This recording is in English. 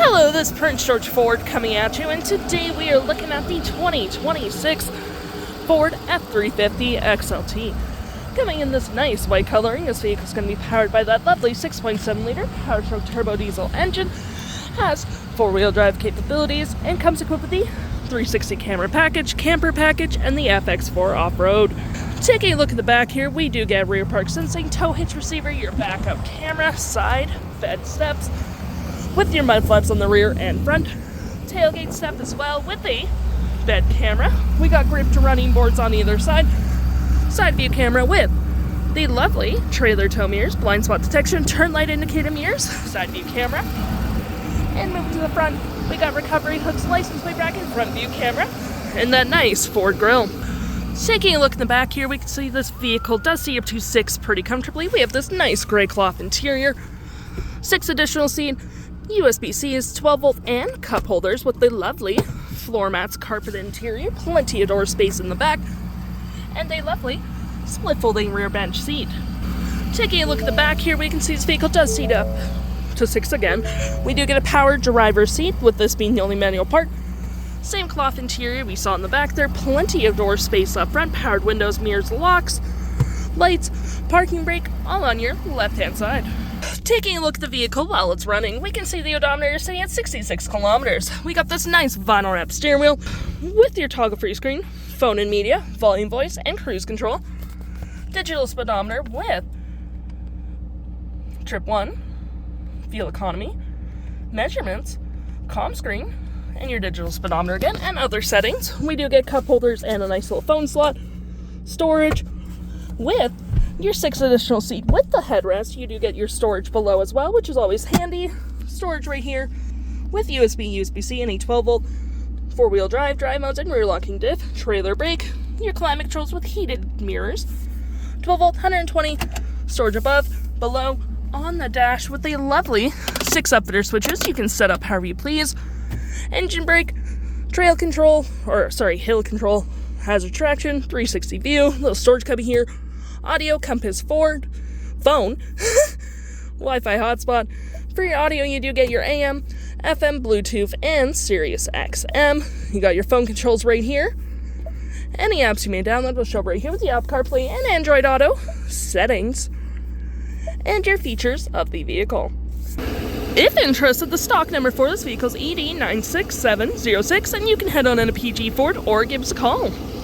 Hello, this is Prince George Ford coming at you, and today we are looking at the 2026 Ford F-350 XLT. Coming in this nice white coloring, this vehicle is going to be powered by that lovely 6.7-liter Power turbo diesel engine, has four-wheel drive capabilities, and comes equipped with the 360 camera package, camper package, and the FX4 Off-Road. Taking a look at the back here, we do get rear park sensing, tow hitch receiver, your backup camera, side bed steps, with your mud flaps on the rear and front, tailgate step as well with the bed camera. We got gripped running boards on either side view camera with the lovely trailer tow mirrors, blind spot detection, turn light indicator mirrors, side view camera. And moving to the front, we got recovery hooks, license plate bracket, front view camera, and that nice Ford grille. Taking a look in the back here, we can see this vehicle does seat up to 6 pretty comfortably. We have this nice gray cloth interior, 6 additional seat, USB-Cs, 12-volt, and cup holders with the lovely floor mats, carpet interior, plenty of door space in the back, and a lovely split-folding rear bench seat. Taking a look at the back here, we can see this vehicle does seat up to 6 again. We do get a power driver's seat, with this being the only manual part. Same cloth interior we saw in the back there, plenty of door space up front, powered windows, mirrors, locks, lights, parking brake, all on your left-hand side. Taking a look at the vehicle while it's running, we can see the odometer is sitting at 66 kilometers. We got this nice vinyl wrap steering wheel with your toggle-free screen, phone and media, volume, voice, and cruise control. Digital speedometer with trip 1, fuel economy, measurements, comm screen, and your digital speedometer again, and other settings. We do get cup holders and a nice little phone slot, storage with your 6 additional seat with the headrest. You do get your storage below as well, which is always handy. Storage right here with USB-C, and a 12-volt, 4-wheel drive modes, and rear locking diff, trailer brake, your climate controls with heated mirrors, 12-volt, 120, storage above, below, on the dash with a lovely 6 Upfitter switches you can set up however you please, engine brake, hill control, hazard traction, 360 view, little storage cubby here, audio, compass, Ford, phone, Wi-Fi hotspot. For your audio, you do get your AM, FM, Bluetooth, and SiriusXM. You got your phone controls right here. Any apps you may download will show up right here with the Apple CarPlay and Android Auto settings and your features of the vehicle. If interested, the stock number for this vehicle is ED96706, and you can head on into PG Ford or give us a call.